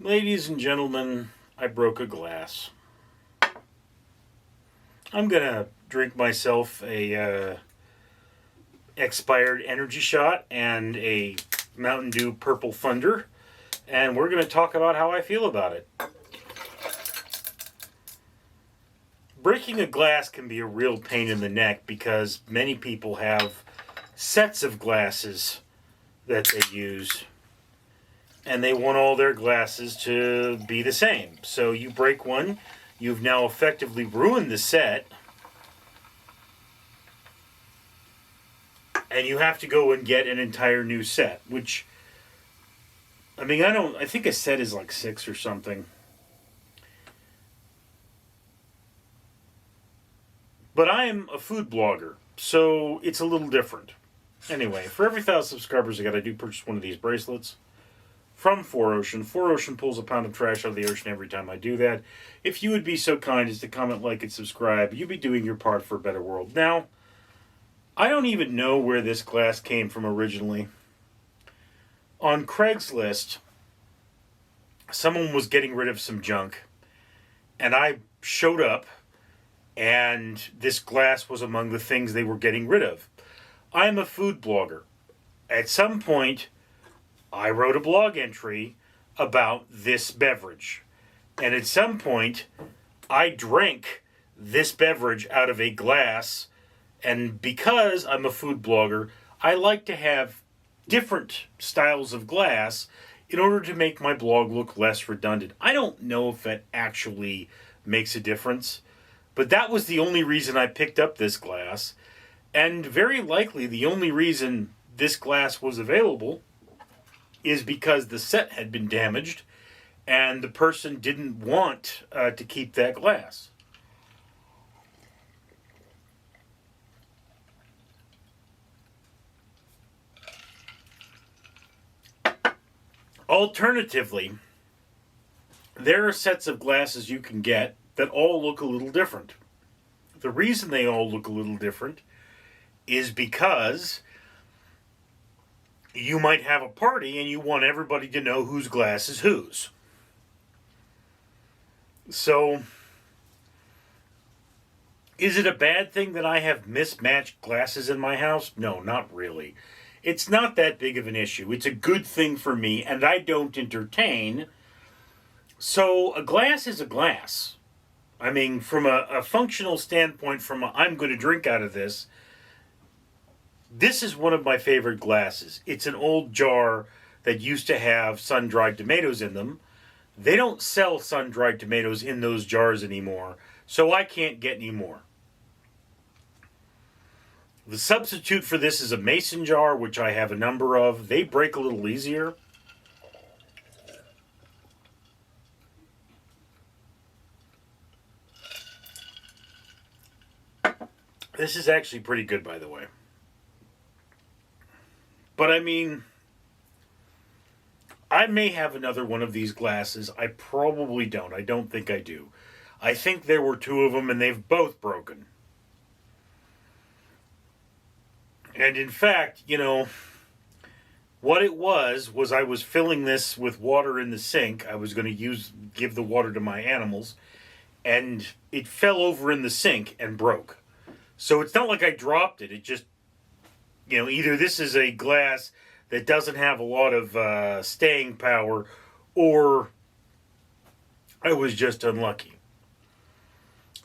Ladies and gentlemen, I broke a glass. I'm gonna drink myself a expired energy shot and a Mountain Dew Purple Thunder, and we're gonna talk about how I feel about it. Breaking a glass can be a real pain in the neck because many people have sets of glasses that they use, and they want all their glasses to be the same. So you break one, you've now effectively ruined the set, and you have to go and get an entire new set, which, I think a set is like 6 or something. But I am a food blogger, so it's a little different. Anyway, for every 1,000 subscribers I do purchase one of these bracelets from 4Ocean. 4Ocean pulls a pound of trash out of the ocean every time I do that. If you would be so kind as to comment, like, and subscribe, you'd be doing your part for a better world. Now, I don't even know where this glass came from originally. On Craigslist, someone was getting rid of some junk, and I showed up, and this glass was among the things they were getting rid of. I'm a food blogger. At some point, I wrote a blog entry about this beverage. And at some point, I drank this beverage out of a glass. And because I'm a food blogger, I like to have different styles of glass in order to make my blog look less redundant. I don't know if that actually makes a difference, but that was the only reason I picked up this glass. And very likely the only reason this glass was available is because the set had been damaged and the person didn't want to keep that glass. Alternatively, there are sets of glasses you can get that all look a little different. The reason they all look a little different is because you might have a party and you want everybody to know whose glass is whose. So, is it a bad thing that I have mismatched glasses in my house? No, not really. It's not that big of an issue. It's a good thing for me, and I don't entertain. So, a glass is a glass. I mean, from a functional standpoint, I'm going to drink out of this, this is one of my favorite glasses. It's an old jar that used to have sun-dried tomatoes in them. They don't sell sun-dried tomatoes in those jars anymore, so I can't get any more. The substitute for this is a mason jar, which I have a number of. They break a little easier. This is actually pretty good, by the way. But I mean, I may have another one of these glasses. I probably don't. I don't think I do. I think there were 2 of them and they've both broken. And in fact, what it was I was filling this with water in the sink. I was going to give the water to my animals, and it fell over in the sink and broke. So it's not like I dropped it. It just, either this is a glass that doesn't have a lot of staying power, or I was just unlucky.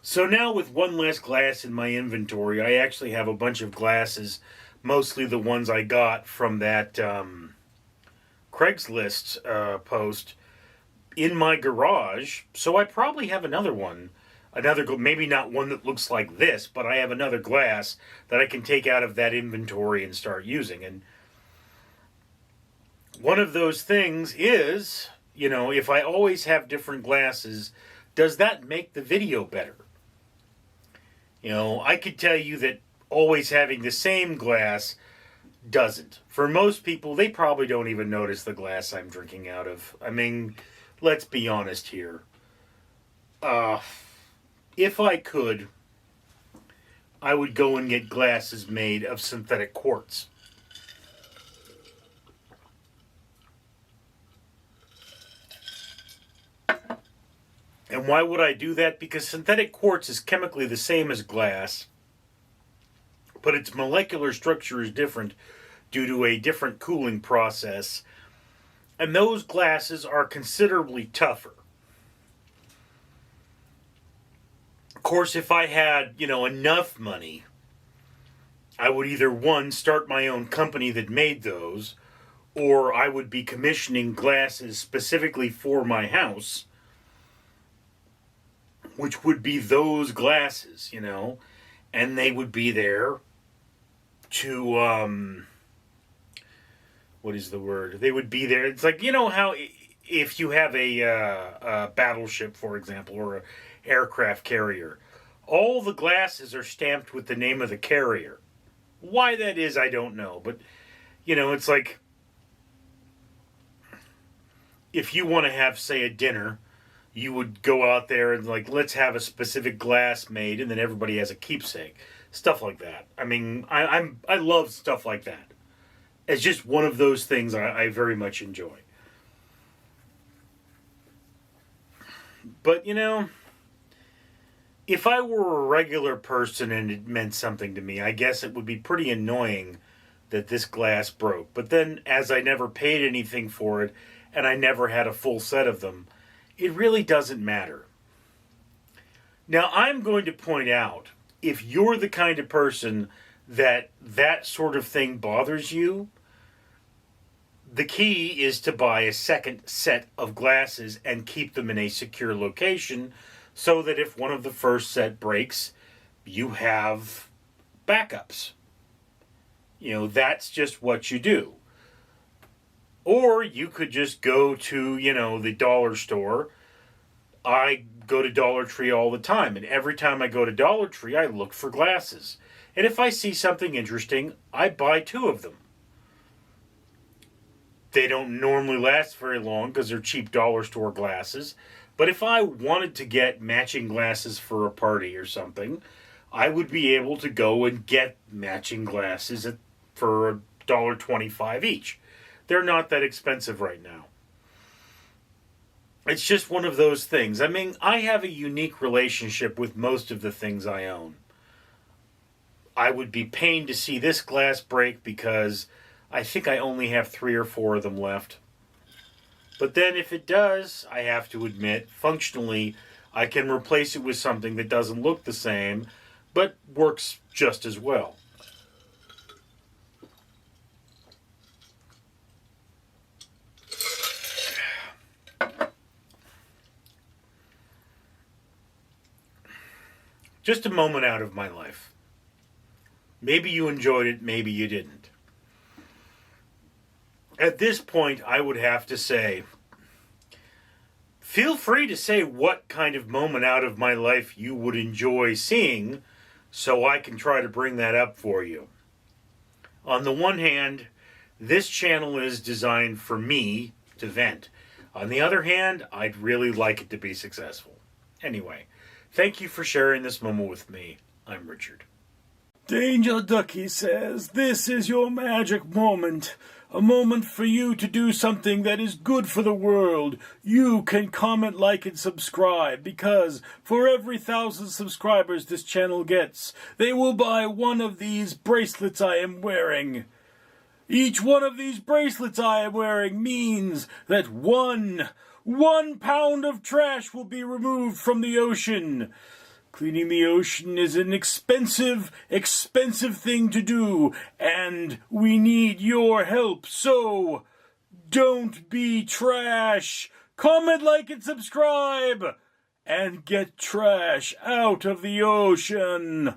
So now with one less glass in my inventory, I actually have a bunch of glasses, mostly the ones I got from that Craigslist post, in my garage. So I probably have another one. Maybe not one that looks like this, but I have another glass that I can take out of that inventory and start using. And one of those things is, if I always have different glasses, does that make the video better? I could tell you that always having the same glass doesn't. For most people, they probably don't even notice the glass I'm drinking out of. I mean, let's be honest here. If I could, I would go and get glasses made of synthetic quartz. And why would I do that? Because synthetic quartz is chemically the same as glass, but its molecular structure is different due to a different cooling process. And those glasses are considerably tougher. Of course, if I had, enough money, I would either, one, start my own company that made those, or I would be commissioning glasses specifically for my house, which would be those glasses, and they would be there to, what is the word? They would be there. It's like, how if you have a battleship, for example, or an aircraft carrier, all the glasses are stamped with the name of the carrier. Why that is, I don't know. But, it's like, if you want to have, say, a dinner, you would go out there and, like, let's have a specific glass made, and then everybody has a keepsake. Stuff like that. I mean, I love stuff like that. It's just one of those things I very much enjoy. But, if I were a regular person and it meant something to me, I guess it would be pretty annoying that this glass broke. But then, as I never paid anything for it, and I never had a full set of them, it really doesn't matter. Now, I'm going to point out, if you're the kind of person that sort of thing bothers you, the key is to buy a second set of glasses and keep them in a secure location, so that if one of the first set breaks, you have backups. That's just what you do. Or you could just go to, the dollar store. I go to Dollar Tree all the time, and every time I go to Dollar Tree, I look for glasses. And if I see something interesting, I buy 2 of them. They don't normally last very long because they're cheap dollar store glasses. But if I wanted to get matching glasses for a party or something, I would be able to go and get matching glasses for $1.25 each. They're not that expensive right now. It's just one of those things. I mean, I have a unique relationship with most of the things I own. I would be pained to see this glass break because I think I only have 3 or 4 of them left. But then if it does, I have to admit, functionally, I can replace it with something that doesn't look the same, but works just as well. Just a moment out of my life. Maybe you enjoyed it, maybe you didn't. At this point, I would have to say, feel free to say what kind of moment out of my life you would enjoy seeing, so I can try to bring that up for you. On the one hand, this channel is designed for me to vent. On the other hand, I'd really like it to be successful. Anyway, thank you for sharing this moment with me. I'm Richard. Danger Ducky says, this is your magic moment. A moment for you to do something that is good for the world. You can comment, like, and subscribe, because for every 1,000 subscribers this channel gets, they will buy one of these bracelets I am wearing. Each one of these bracelets I am wearing means that one pound of trash will be removed from the ocean. Cleaning the ocean is an expensive thing to do, and we need your help, so don't be trash. Comment, like, and subscribe, and get trash out of the ocean.